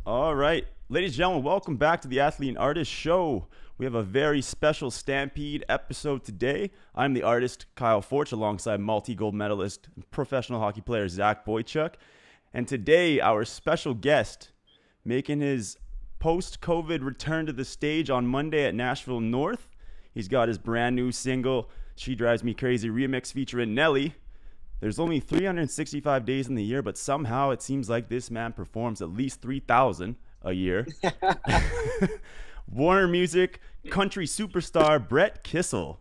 All right, ladies and gentlemen, welcome back to the Athlete and Artist Show. We have a very special Stampede episode today. I'm the artist, Kyle Fortch, alongside multi-gold medalist and professional hockey player Zach Boychuk. And today, our special guest, making his post-COVID return to the stage on Monday at Nashville North. He's got his brand new single, She Drives Me Crazy remix featuring Nelly. There's only 365 days in the year, but somehow it seems like this man performs at least 3,000 a year. Warner Music country superstar Brett Kissel.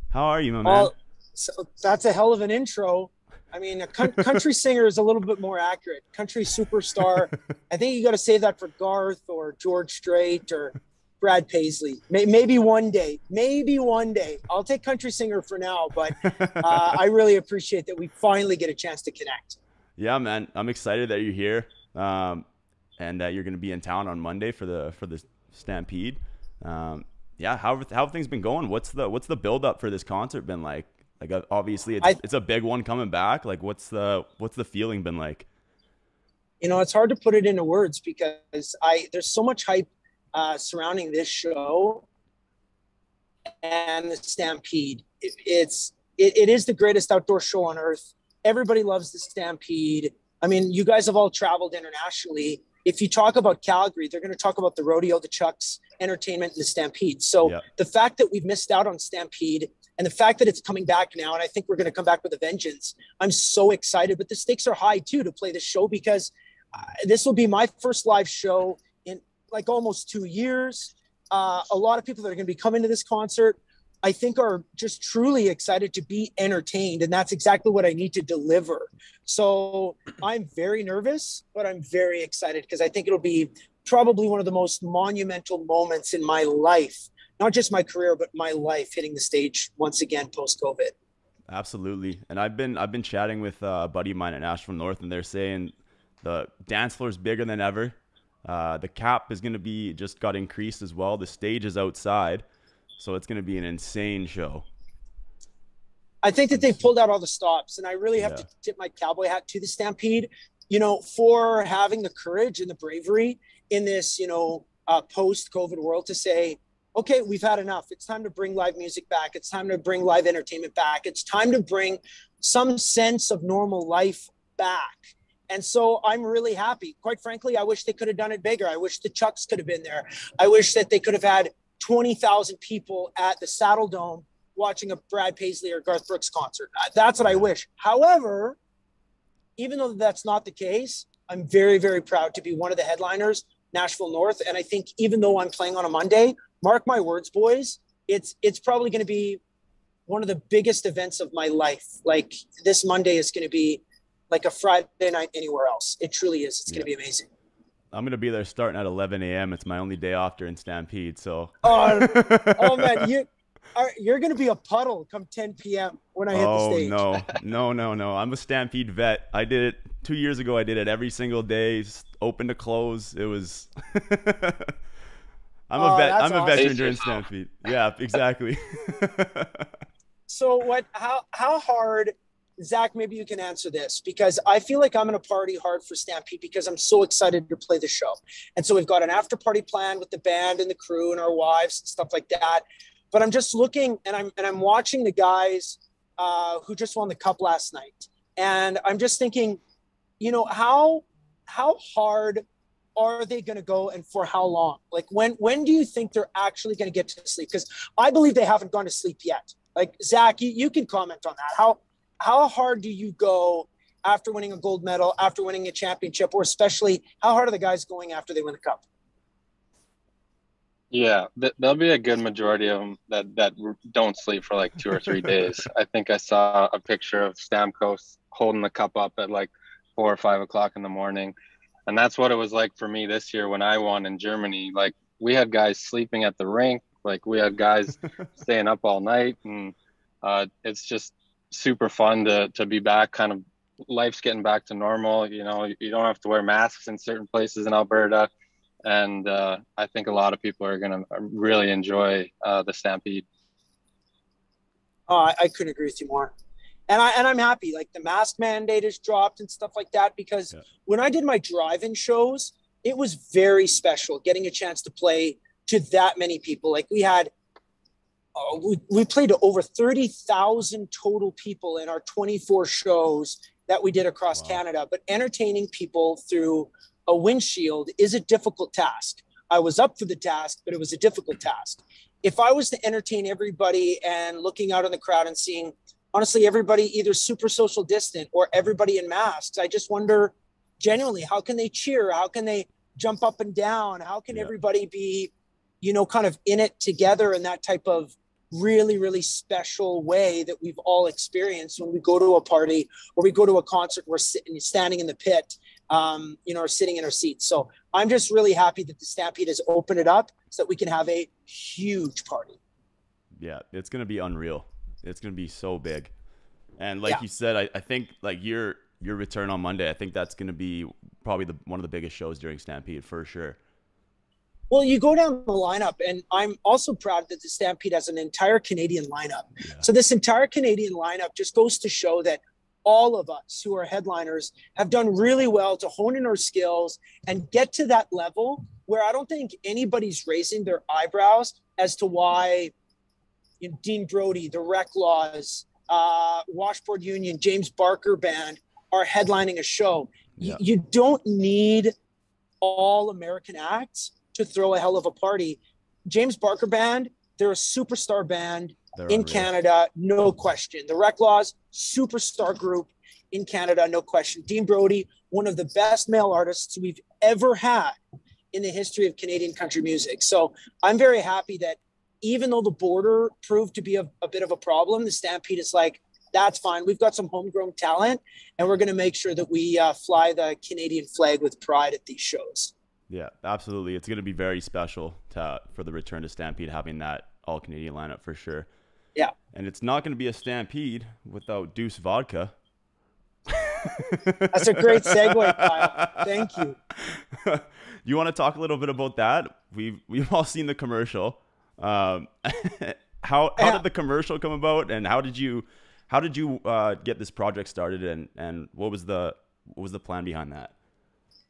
How are you, my man? So that's a hell of an intro. I mean, a country singer is a little bit more accurate. Country superstar. I think you got to save that for Garth or George Strait or Brad Paisley. Maybe one day. I'll take country singer for now, but I really appreciate that we finally get a chance to connect. Yeah, man. I'm excited that you're here and that you're going to be in town on Monday for the Stampede. Yeah, how have things been going? What's the build up for this concert been like? Like obviously it's a big one coming back. Like what's the feeling been like? You know, it's hard to put it into words because there's so much hype surrounding this show and the Stampede. It is the greatest outdoor show on earth. Everybody loves the Stampede. I mean, you guys have all traveled internationally. If you talk about Calgary, they're going to talk about the rodeo, the Chucks, entertainment, and the Stampede. So The fact that we've missed out on Stampede and the fact that it's coming back now, and I think we're going to come back with a vengeance, I'm so excited. But the stakes are high, too, to play this show because this will be my first live show in like almost 2 years. A lot of people that are going to be coming to this concert, I think, are just truly excited to be entertained. And that's exactly what I need to deliver. So I'm very nervous, but I'm very excited because I think it'll be probably one of the most monumental moments in my life, not just my career, but my life, hitting the stage once again post-COVID. Absolutely. And I've been chatting with a buddy of mine at Nashville North, and they're saying the dance floor is bigger than ever. The cap is going to be just got increased as well. The stage is outside. So it's going to be an insane show. I think that they pulled out all the stops, and I really have to tip my cowboy hat to the Stampede, for having the courage and the bravery in this, post-COVID world to say, okay, we've had enough. It's time to bring live music back. It's time to bring live entertainment back. It's time to bring some sense of normal life back. And so I'm really happy. Quite frankly, I wish they could have done it bigger. I wish the Chucks could have been there. I wish that they could have had 20,000 people at the Saddle Dome watching a Brad Paisley or Garth Brooks concert. That's what I wish. However, even though that's not the case, I'm very, very proud to be one of the headliners, Nashville North. And I think even though I'm playing on a Monday, mark my words, boys, it's probably going to be one of the biggest events of my life. Like this Monday is going to be like a Friday night anywhere else. It truly is. It's going to be amazing. I'm going to be there starting at 11 a.m. It's my only day off during Stampede, so. Oh man, you're going to be a puddle come 10 p.m. when I hit the stage. No. I'm a Stampede vet. I did it 2 years ago. I did it every single day, open to close. It was. I'm a vet. I'm a veteran during Stampede. Yeah, exactly. So how hard? Zach, maybe you can answer this because I feel like I'm going to party hard for Stampede because I'm so excited to play the show. And so we've got an after party plan with the band and the crew and our wives and stuff like that. But I'm just looking and I'm watching the guys who just won the cup last night. And I'm just thinking, how hard are they going to go and for how long? Like when do you think they're actually going to get to sleep? Because I believe they haven't gone to sleep yet. Like Zach, you can comment on that. How hard do you go after winning a gold medal, after winning a championship, or especially how hard are the guys going after they win the cup? Yeah, there'll be a good majority of them that don't sleep for like 2 or 3 days. I think I saw a picture of Stamkos holding the cup up at like 4 or 5 o'clock in the morning. And that's what it was like for me this year when I won in Germany. Like we had guys sleeping at the rink, like we had guys staying up all night, and it's just super fun to be back. Kind of life's getting back to normal. You don't have to wear masks in certain places in Alberta, and I think a lot of people are going to really enjoy the Stampede. I couldn't agree with you more. And I'm happy. Like the mask mandate is dropped and stuff like that because when I did my drive-in shows, it was very special getting a chance to play to that many people. Like we had, we played to over 30,000 total people in our 24 shows that we did across Canada. But entertaining people through a windshield is a difficult task. I was up for the task, but it was a difficult task. If I was to entertain everybody and looking out in the crowd and seeing, honestly, everybody either super social distant or everybody in masks, I just wonder genuinely, how can they cheer? How can they jump up and down? How can everybody be, you know, kind of in it together in that type of really, really special way that we've all experienced when we go to a party or we go to a concert, we're standing in the pit, you know, or sitting in our seats. So I'm just really happy that the Stampede has opened it up so that we can have a huge party. Yeah, it's going to be unreal. It's going to be so big. And like you said, I think like your return on Monday, I think that's going to be probably one of the biggest shows during Stampede for sure. Well, you go down the lineup, and I'm also proud that the Stampede has an entire Canadian lineup. Yeah. So this entire Canadian lineup just goes to show that all of us who are headliners have done really well to hone in our skills and get to that level where I don't think anybody's raising their eyebrows as to why, you know, Dean Brody, the Rec Laws, Washboard Union, James Barker Band are headlining a show. Yeah. You don't need all American acts to throw a hell of a party. James Barker Band, they're a superstar band in Canada, no question. The Rec Laws, superstar group in Canada, no question. Dean Brody, one of the best male artists we've ever had in the history of Canadian country music. So I'm very happy that even though the border proved to be a bit of a problem, the Stampede is like, that's fine. We've got some homegrown talent, and we're going to make sure that we fly the Canadian flag with pride at these shows. Yeah, absolutely. It's going to be very special for the return to Stampede, having that all-Canadian lineup for sure. Yeah. And it's not going to be a Stampede without Deuce Vodka. That's a great segue, Kyle. Thank you. You want to talk a little bit about that? We've all seen the commercial. How did the commercial come about, and how did you get this project started, and what was the plan behind that?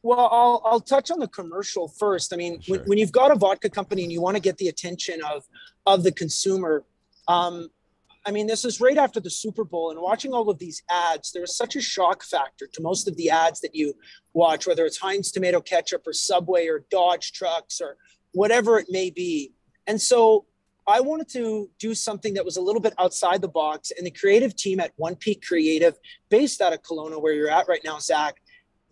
Well, I'll touch on the commercial first. I mean, sure. when you've got a vodka company and you want to get the attention of the consumer, I mean, this is right after the Super Bowl, and watching all of these ads, there was such a shock factor to most of the ads that you watch, whether it's Heinz tomato ketchup or Subway or Dodge trucks or whatever it may be. And so I wanted to do something that was a little bit outside the box, and the creative team at One Peak Creative, based out of Kelowna, where you're at right now, Zach,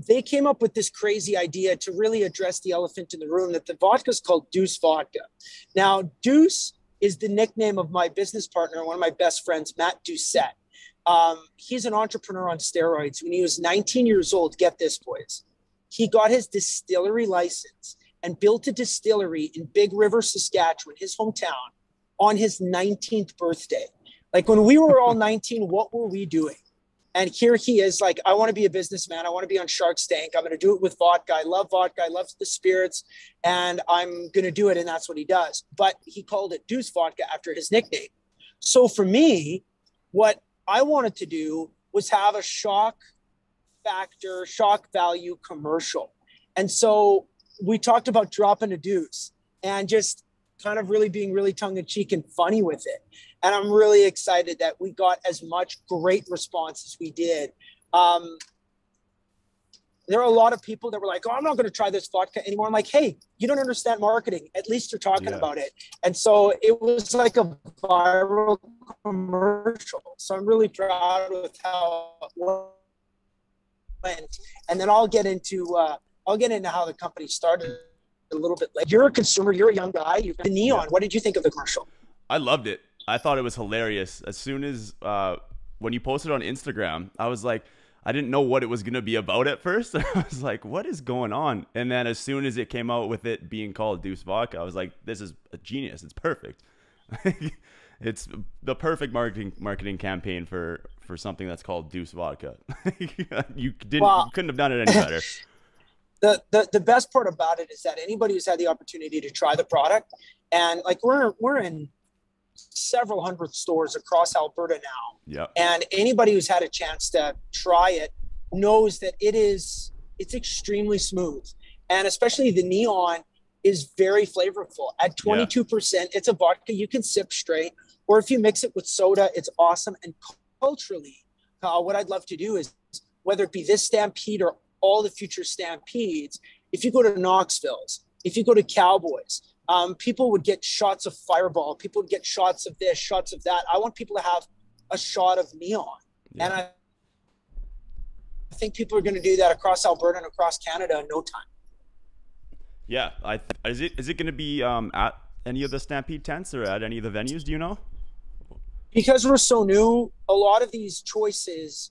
they came up with this crazy idea to really address the elephant in the room, that the vodka is called Deuce Vodka. Now, Deuce is the nickname of my business partner, one of my best friends, Matt Doucette. He's an entrepreneur on steroids. When he was 19 years old, get this, boys, he got his distillery license and built a distillery in Big River, Saskatchewan, his hometown, on his 19th birthday. Like when we were all 19, what were we doing? And here he is like, I want to be a businessman. I want to be on Shark Tank. I'm going to do it with vodka. I love vodka. I love the spirits, and I'm going to do it. And that's what he does. But he called it Deuce Vodka after his nickname. So for me, what I wanted to do was have a shock factor, shock value commercial. And so we talked about dropping a deuce and just kind of really being really tongue-in-cheek and funny with it. And I'm really excited that we got as much great response as we did. There are a lot of people that were like, oh, I'm not going to try this vodka anymore. I'm like, hey, you don't understand marketing. At least you're talking about it. And so it was like a viral commercial. So I'm really proud with how it went. And then I'll get into how the company started a little bit later. You're a consumer. You're a young guy. You've got the neon. Yeah. What did you think of the commercial? I loved it. I thought it was hilarious. As soon as when you posted on Instagram, I was like, I didn't know what it was going to be about at first. I was like, what is going on? And then as soon as it came out with it being called Deuce Vodka, I was like, this is a genius. It's perfect. It's the perfect marketing campaign for something that's called Deuce Vodka. You couldn't have done it any better. The best part about it is that anybody who's had the opportunity to try the product, and like we're in several hundred stores across Alberta now. Yep. And anybody who's had a chance to try it knows that it's extremely smooth. And especially the neon is very flavorful. At 22%, it's a vodka you can sip straight, or if you mix it with soda, it's awesome. And culturally, what I'd love to do is, whether it be this Stampede or all the future Stampedes, if you go to Knoxville's, if you go to Cowboys, people would get shots of Fireball. People would get shots of this, shots of that. I want people to have a shot of neon. Yeah. And I think people are going to do that across Alberta and across Canada in no time. Yeah. Is it going to be at any of the Stampede tents or at any of the venues? Do you know? Because we're so new, a lot of these choices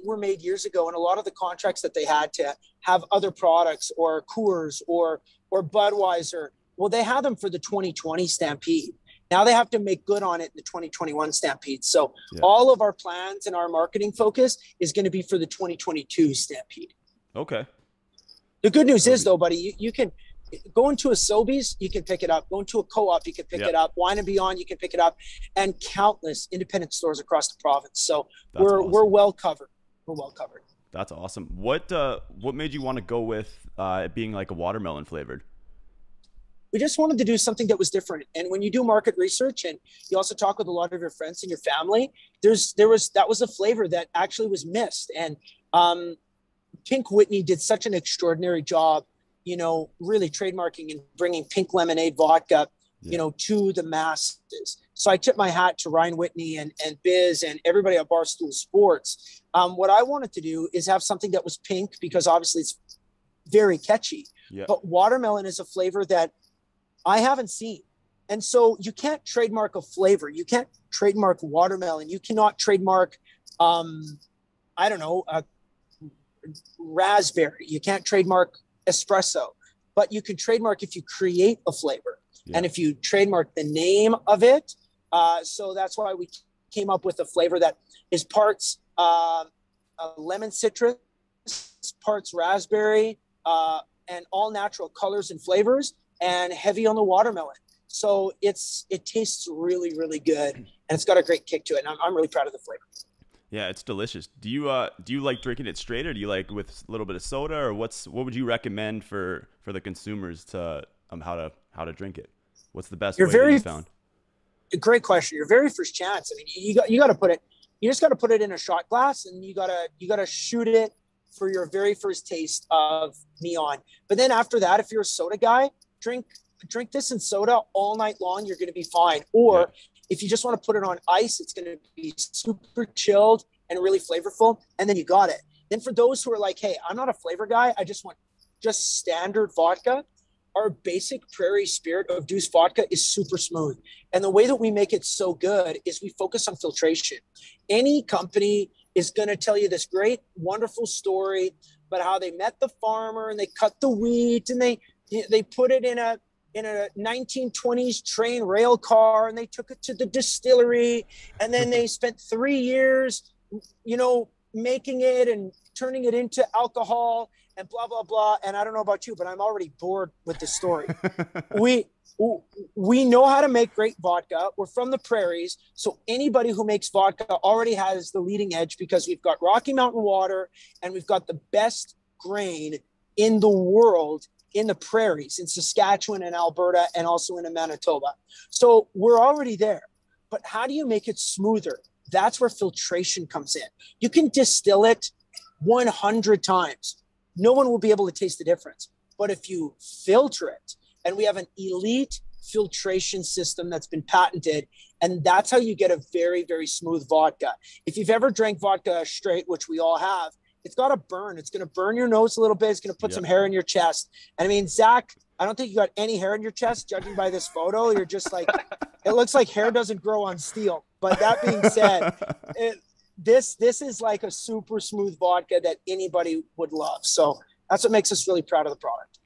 were made years ago, and a lot of the contracts that they had to have other products or Coors or Budweiser, well, they had them for the 2020 Stampede. Now they have to make good on it in the 2021 Stampede. So all of our plans and our marketing focus is going to be for the 2022 Stampede. Okay. The good news is, though, buddy, you can go into a Sobeys, you can pick it up. Go into a Co-op, you can pick it up. Wine and Beyond, you can pick it up, and countless independent stores across the province. So we're well covered. We're well covered. That's awesome. What made you want to go with it being like a watermelon flavored? We just wanted to do something that was different. And when you do market research and you also talk with a lot of your friends and your family, that was a flavor that actually was missed. And Pink Whitney did such an extraordinary job, really trademarking and bringing pink lemonade vodka, to the masses. So I tip my hat to Ryan Whitney and Biz and everybody at Barstool Sports. What I wanted to do is have something that was pink, because obviously it's very catchy, but watermelon is a flavor that I haven't seen. And so you can't trademark a flavor. You can't trademark watermelon. You cannot trademark, raspberry. You can't trademark espresso, but you can trademark if you create a flavor and if you trademark the name of it. So that's why we came up with a flavor that is parts lemon citrus, parts raspberry, and all natural colors and flavors, and heavy on the watermelon. So it tastes really, really good, and it's got a great kick to it. And I'm really proud of the flavor. Yeah, it's delicious. Do you like drinking it straight, or do you like with a little bit of soda, or what would you recommend for the consumers to how to drink it? What's the best way that you found? Great question. Your very first chance. I mean, you got to put it. You just got to put it in a shot glass, and you gotta shoot it for your very first taste of neon. But then after that, if you're a soda guy, drink this in soda all night long. You're going to be fine. Or if you just want to put it on ice, it's going to be super chilled and really flavorful. And then you got it. Then for those who are like, hey, I'm not a flavor guy, I just want just standard vodka. Our basic Prairie Spirit of Deuce Vodka is super smooth. And the way that we make it so good is we focus on filtration. Any company is going to tell you this great, wonderful story about how they met the farmer and they cut the wheat and they put it in a 1920s train rail car and they took it to the distillery, and then they spent 3 years, making it and turning it into alcohol and blah, blah, blah. And I don't know about you, but I'm already bored with the story. We know how to make great vodka. We're from the prairies. So anybody who makes vodka already has the leading edge, because we've got Rocky Mountain water and we've got the best grain in the world in the prairies, in Saskatchewan and Alberta, and also in Manitoba. So we're already there. But how do you make it smoother? That's where filtration comes in. You can distill it 100 times. No one will be able to taste the difference. But if you filter it, and we have an elite filtration system that's been patented, and that's how you get a very, very smooth vodka. If you've ever drank vodka straight, which we all have, it's got to burn. It's going to burn your nose a little bit. It's going to put some hair in your chest. And I mean, Zach, I don't think you got any hair in your chest, judging by this photo. You're just like, it looks like hair doesn't grow on steel. But that being said, this is like a super smooth vodka that anybody would love. So that's what makes us really proud of the product.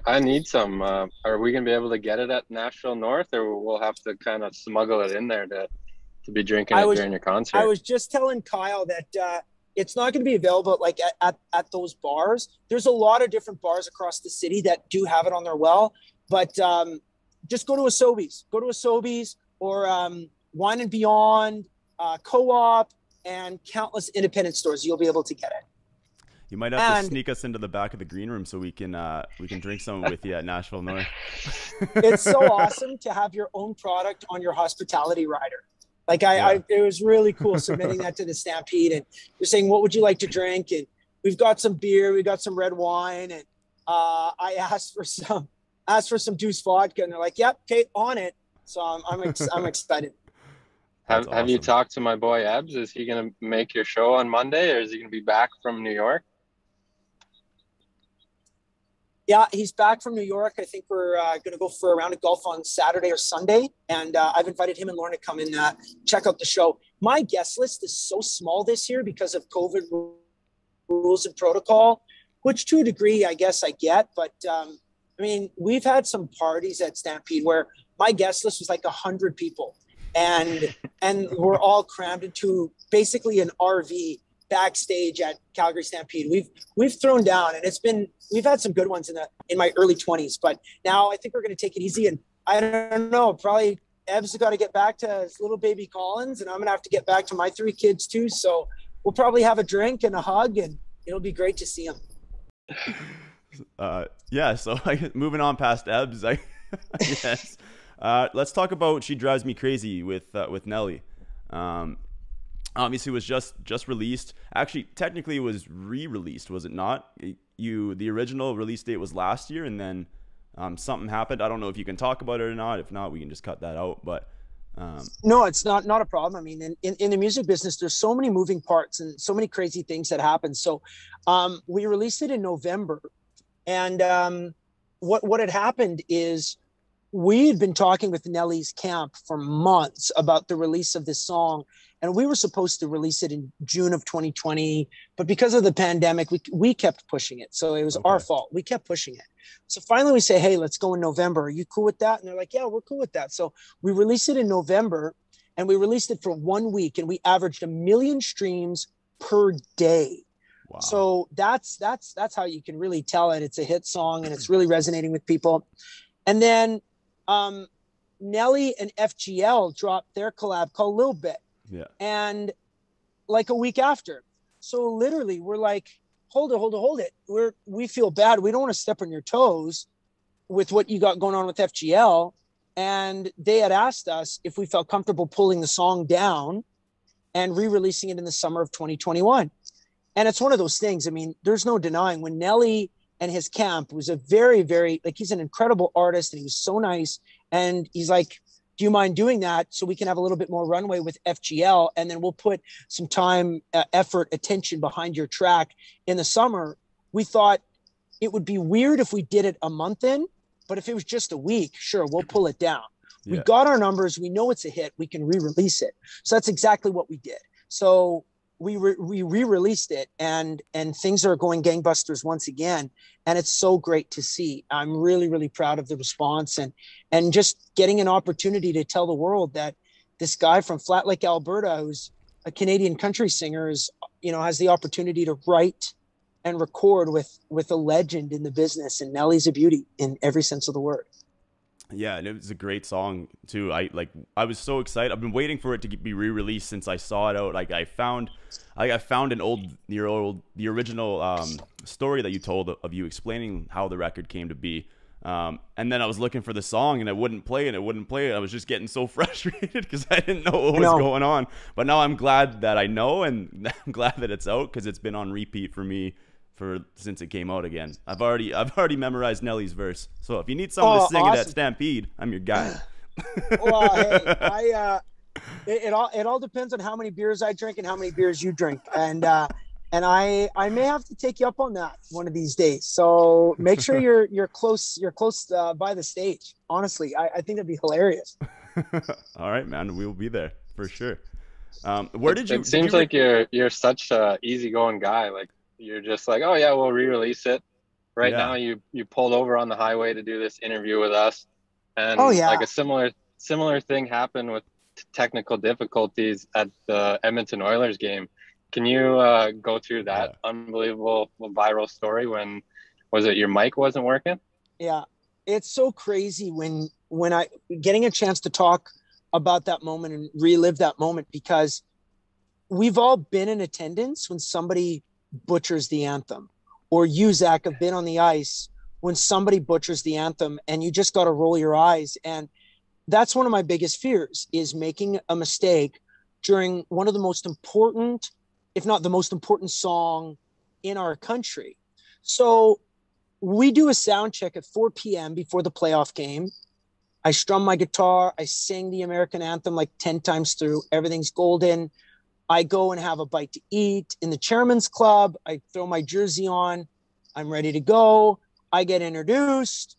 I need some. Are we going to be able to get it at Nashville North, or we'll have to kind of smuggle it in there to be drinking it during your concert? I was just telling Kyle that it's not going to be available like at those bars. There's a lot of different bars across the city that do have it on their well, but just go to a Sobeys or Wine and Beyond, Co-op, and countless independent stores. You'll be able to get it. You might have to And sneak us into the back of the green room so we can drink some with you at Nashville North. it's so awesome to have your own product on your hospitality rider. Like it was really cool submitting that to the Stampede, and you're saying, what would you like to drink? And we've got some beer, we got some red wine, and I asked for some Deuce Vodka, and they're like, yep, okay, on it. So I'm excited. Have you talked to my boy Ebbs? Is he going to make your show on Monday, or is he going to be back from New York? Yeah, he's back from New York. I think we're going to go for a round of golf on Saturday or Sunday. And I've invited him and Lauren to come and check out the show. My guest list is so small this year because of COVID rules and protocol, which to a degree, I guess I get. But I mean, we've had some parties at Stampede where my guest list was like 100 people. And we're all crammed into basically an RV backstage at Calgary Stampede. We've thrown down, and we've had some good ones in my early 20s, but now I think we're going to take it easy. And I don't know, probably Ebbs has got to get back to his little baby Collins, and I'm going to have to get back to my 3 kids too. So we'll probably have a drink and a hug, and it'll be great to see him. Yeah. So moving on past Ebbs, yes. Let's talk about "She Drives Me Crazy" with Nelly. Obviously, it was just released. Actually, technically, it was re-released, was it not? The original release date was last year, and then something happened. I don't know if you can talk about it or not. If not, we can just cut that out. But no, it's not a problem. I mean, in the music business, there's so many moving parts and so many crazy things that happen. So we released it in November, and what had happened is we had been talking with Nelly's camp for months about the release of this song, and we were supposed to release it in June of 2020, but because of the pandemic, we kept pushing it. So it was our fault. We kept pushing it. So finally we say, hey, let's go in November. Are you cool with that? And they're like, yeah, we're cool with that. So we released it in November, and we released it for 1 week, and we averaged 1 million streams per day. Wow. So that's how you can really tell it's a hit song, and it's really resonating with people. And then Nelly and FGL dropped their collab called Lil Bit. Yeah. And like a week after. So literally we're like, hold it. We feel bad. We don't want to step on your toes with what you got going on with FGL. And they had asked us if we felt comfortable pulling the song down and re-releasing it in the summer of 2021. And it's one of those things. I mean, there's no denying when Nelly and his camp was a very, very, like, he's an incredible artist, and he was so nice. And he's like, do you mind doing that so we can have a little bit more runway with FGL, and then we'll put some time, effort, attention behind your track in the summer? We thought it would be weird if we did it a month in, but if it was just a week, sure, we'll pull it down. Yeah. We got our numbers. We know it's a hit. We can re-release it. So that's exactly what we did. So we re-released it, and things are going gangbusters once again. And it's so great to see. I'm really, really proud of the response, and just getting an opportunity to tell the world that this guy from Flat Lake, Alberta, who's a Canadian country singer, has the opportunity to write and record with a legend in the business. And Nelly's a beauty in every sense of the word. Yeah, and it was a great song too. I was so excited. I've been waiting for it to be re-released since I saw it out. I found the original story that you told of you explaining how the record came to be. And then I was looking for the song, and it wouldn't play, I was just getting so frustrated because I didn't know what was going on. But now I'm glad that I know, and I'm glad that it's out, because it's been on repeat for me since it came out again. I've already memorized Nelly's verse. So if you need someone to sing it at Stampede, I'm your guy. Well, hey, it all depends on how many beers I drink and how many beers you drink, and I may have to take you up on that one of these days. So make sure you're close by the stage. Honestly, I think that'd be hilarious. All right, man, we'll be there for sure. It seems like you're such a easygoing guy. Like, you're just like, oh yeah, we'll re-release it. Right now, you pulled over on the highway to do this interview with us, and like a similar thing happened with technical difficulties at the Edmonton Oilers game. Can you go through that unbelievable viral story? When was it your mic wasn't working? Yeah, it's so crazy when I getting a chance to talk about that moment and relive that moment, because we've all been in attendance when somebody butchers the anthem, or you, Zach, have been on the ice when somebody butchers the anthem and you just got to roll your eyes. And that's one of my biggest fears, is making a mistake during one of the most important, if not the most important song in our country. So we do a sound check at 4 p.m. before the playoff game. I strum my guitar. I sing the American anthem like 10 times through. Everything's golden. I go and have a bite to eat in the chairman's club. I throw my jersey on. I'm ready to go. I get introduced.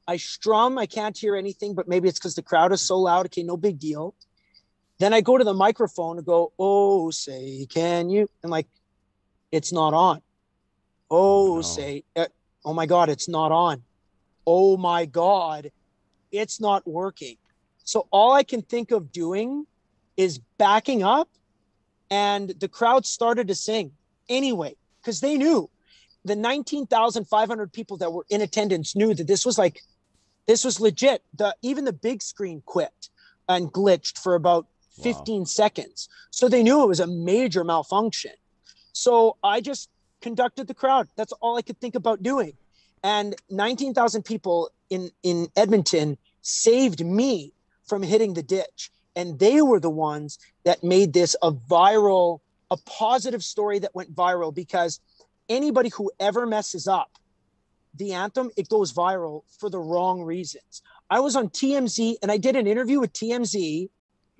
I strum. I can't hear anything, but maybe it's because the crowd is so loud. Okay, no big deal. Then I go to the microphone and go, oh, say, can you? And like, it's not on. Oh, no. Say, oh my God, it's not on. Oh my God, it's not working. So all I can think of doing is backing up, and the crowd started to sing anyway, because they knew, the 19,500 people that were in attendance knew that this was legit. Even the big screen quit and glitched for about 15 seconds. So they knew it was a major malfunction. So I just conducted the crowd. That's all I could think about doing. And 19,000 people in Edmonton saved me from hitting the ditch. And they were the ones that made this a positive story that went viral, because anybody who ever messes up the anthem, it goes viral for the wrong reasons. I was on TMZ and I did an interview with TMZ,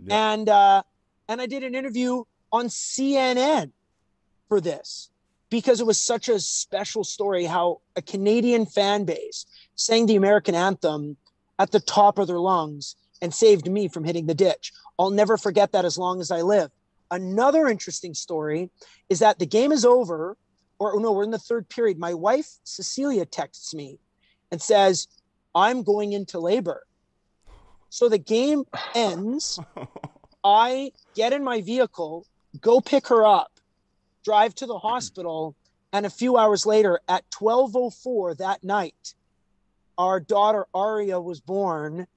and I did an interview on CNN for this, because it was such a special story how a Canadian fan base sang the American anthem at the top of their lungs and saved me from hitting the ditch. I'll never forget that as long as I live. Another interesting story is that the game is over, or no, we're in the third period. My wife, Cecilia, texts me and says, I'm going into labor. So the game ends. I get in my vehicle, go pick her up, drive to the hospital, and a few hours later at 12:04 that night, our daughter Aria was born,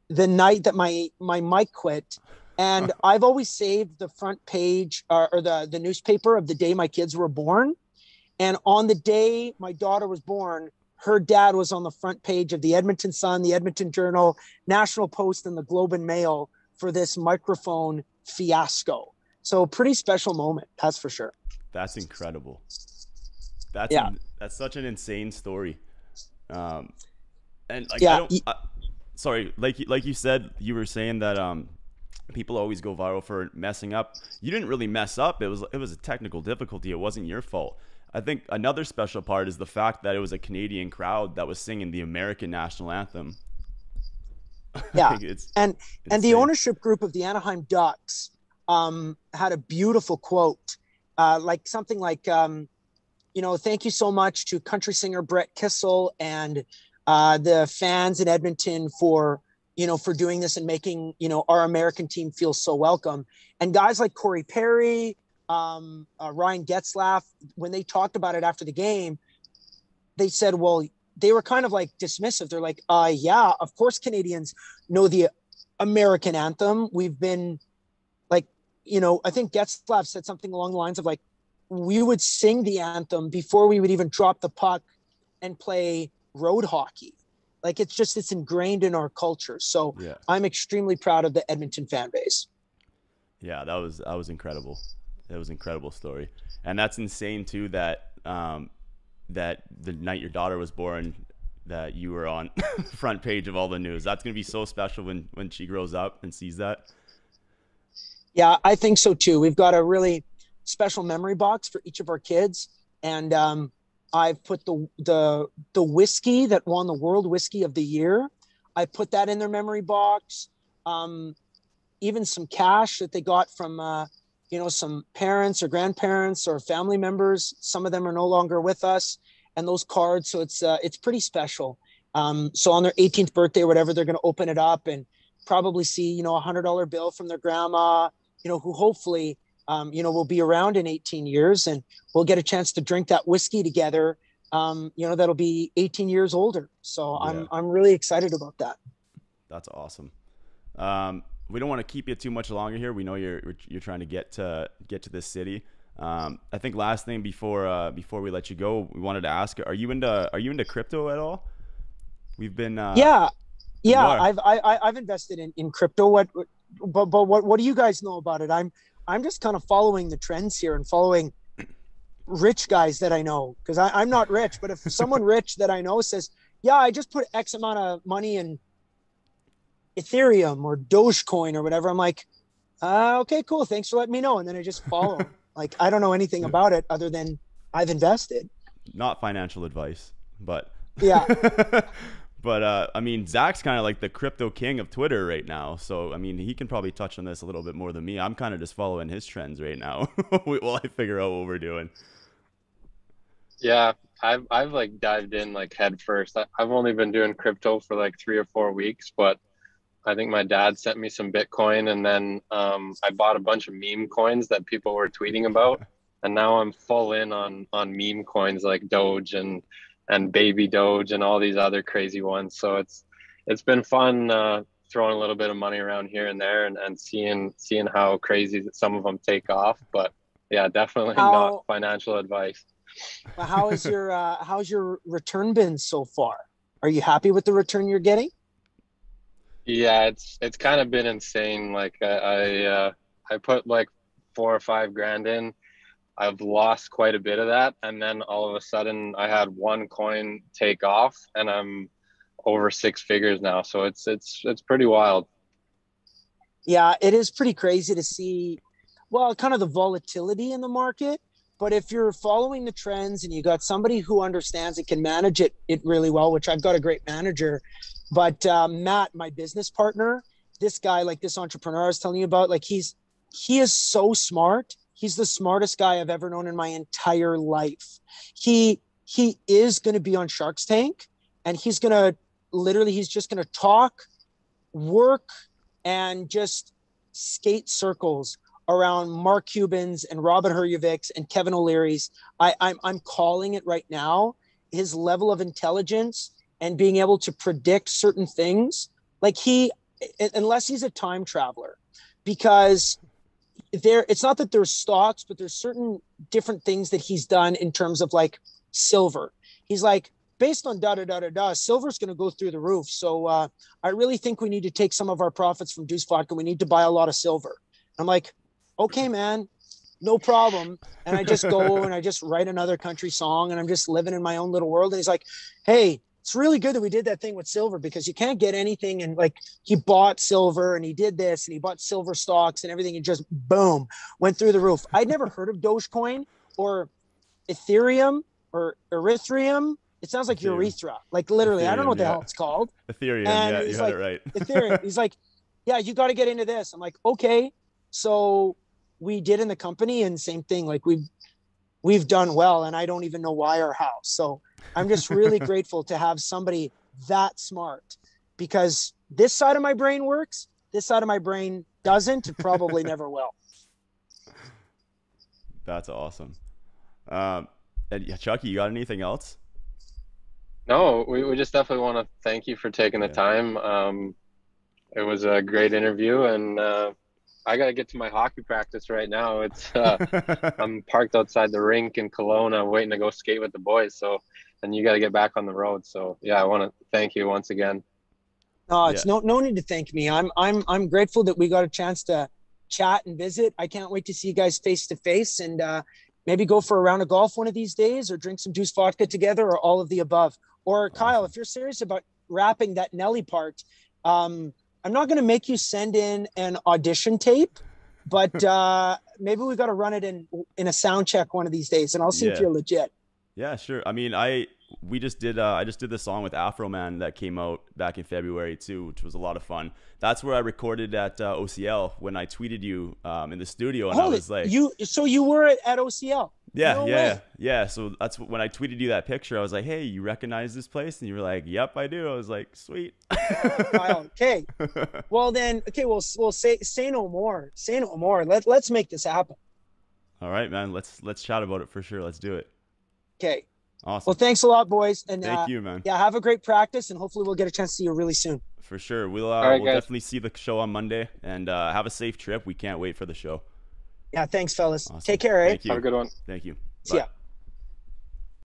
the night that my mic quit. And I've always saved the front page or the newspaper of the day my kids were born. And on the day my daughter was born, her dad was on the front page of the Edmonton Sun, the Edmonton Journal, National Post, and the Globe and Mail for this microphone fiasco. So pretty special moment, that's for sure. That's incredible. That's such an insane story. And like, sorry, like you said, you were saying that people always go viral for messing up. You didn't really mess up. It was a technical difficulty. It wasn't your fault. I think another special part is the fact that it was a Canadian crowd that was singing the American national anthem. Yeah, and the ownership group of the Anaheim Ducks had a beautiful quote, like something like, thank you so much to country singer Brett Kissel and the fans in Edmonton for doing this and making, our American team feel so welcome. And guys like Corey Perry, Ryan Getzlaff, when they talked about it after the game, they said, well, they were kind of like dismissive. They're like, yeah, of course Canadians know the American anthem. We've been like, I think Getzlaff said something along the lines of like, we would sing the anthem before we would even drop the puck and play road hockey. Like, it's ingrained in our culture. So yeah. I'm extremely proud of the Edmonton fan base. Yeah, that was incredible. That was an incredible story. And that's insane too, that that the night your daughter was born, that you were on the front page of all the news. That's going to be so special when she grows up and sees that. Yeah, I think so too. We've got a really special memory box for each of our kids. And I've put the whiskey that won the World Whiskey of the Year. I put that in their memory box. Even some cash that they got from, some parents or grandparents or family members. Some of them are no longer with us, and those cards. So it's pretty special. So on their 18th birthday or whatever, they're going to open it up and probably see, a $100 bill from their grandma, who hopefully, will be around in 18 years, and we'll get a chance to drink that whiskey together. That'll be 18 years older. So yeah. I'm really excited about that. That's awesome. We don't want to keep you too much longer here. We know you're trying to get to this city. I think last thing before we let you go, we wanted to ask, are you into crypto at all? We've been Yeah. you are? I've invested in crypto. But what do you guys know about it? I'm just kind of following the trends here and following rich guys that I know, because I'm not rich, but if someone rich that I know says, yeah, I just put X amount of money in Ethereum or Dogecoin or whatever, I'm like, okay, cool. Thanks for letting me know. And then I just follow them. Like, I don't know anything about it other than I've invested. Not financial advice, but yeah. But I mean, Zach's kind of like the crypto king of Twitter right now. So I mean, he can probably touch on this a little bit more than me. I'm kind of just following his trends right now while I figure out what we're doing. Yeah, I've like dived in like head first. I've only been doing crypto for like 3 or 4 weeks, but I think my dad sent me some Bitcoin, and then I bought a bunch of meme coins that people were tweeting about, and now I'm full in on meme coins like Doge and Baby Doge and all these other crazy ones. So it's been fun throwing a little bit of money around here and there and seeing how crazy some of them take off. But yeah, definitely not financial advice. How's your return been so far? Are you happy with the return you're getting? Yeah, it's kind of been insane. Like I put like 4 or 5 grand in. I've lost quite a bit of that, and then all of a sudden I had one coin take off, and I'm over 6 figures now. So it's pretty wild. Yeah, it is pretty crazy to see, well, kind of the volatility in the market. But if you're following the trends and you got somebody who understands it, can manage it really well, which I've got a great manager. But Matt, my business partner, this guy, like this entrepreneur I was telling you about, like he is so smart. He's the smartest guy I've ever known in my entire life. He is going to be on Shark's Tank, and he's just going to talk, work, and just skate circles around Mark Cuban's and Robin Hurjevics and Kevin O'Leary's. I'm calling it right now. His level of intelligence and being able to predict certain things, like unless he's a time traveler, because it's not that there's stocks, but there's certain different things that he's done in terms of like silver. He's like, based on silver's going to go through the roof. So I really think we need to take some of our profits from Deuce Vodka. We need to buy a lot of silver. I'm like, okay, man, no problem. And I just go and I just write another country song, and I'm just living in my own little world. And he's like, hey, it's really good that we did that thing with silver, because you can't get anything. And like, he bought silver and he did this and he bought silver stocks and everything, and just boom, went through the roof. I'd never heard of Dogecoin or Ethereum or Erythrium. It sounds like urethra, like literally. Ethereum, I don't know what the hell it's called. Ethereum, and yeah, you had it right. Ethereum. He's like, yeah, you got to get into this. I'm like, okay. So we did in the company, and same thing. Like we've done well, and I don't even know why or how. So I'm just really grateful to have somebody that smart, because this side of my brain works. This side of my brain doesn't. It probably never will. That's awesome. And Chucky, you got anything else? No, we just definitely want to thank you for taking the time. It was a great interview, and I got to get to my hockey practice right now. It's I'm parked outside the rink in Kelowna. I'm waiting to go skate with the boys. So, and you got to get back on the road. So yeah, I want to thank you once again. It's no need to thank me. I'm grateful that we got a chance to chat and visit. I can't wait to see you guys face to face, and maybe go for a round of golf one of these days, or drink some Deuce Vodka together, or all of the above. Or Kyle, if you're serious about rapping that Nelly part, I'm not going to make you send in an audition tape, but maybe we got to run it in a sound check one of these days, and I'll see if you're legit. Yeah, sure. I mean, I just did the song with Afro Man that came out back in February too, which was a lot of fun. That's where I recorded at OCL when I tweeted you in the studio, and I was like, you were at OCL. Yeah. So that's when I tweeted you that picture. I was like, hey, you recognize this place? And you were like, yep, I do. I was like, sweet. Okay. Well then, we'll say no more. Say no more. Let's make this happen. All right, man. Let's chat about it for sure. Let's do it. Okay. Awesome. Well, thanks a lot, boys. And thank you, man. Yeah, have a great practice, and hopefully we'll get a chance to see you really soon. For sure. We'll right, definitely see the show on Monday, and have a safe trip. We can't wait for the show. Yeah, thanks, fellas. Awesome. Take care, eh? Thank you. Have a good one. Thank you. See ya. Bye.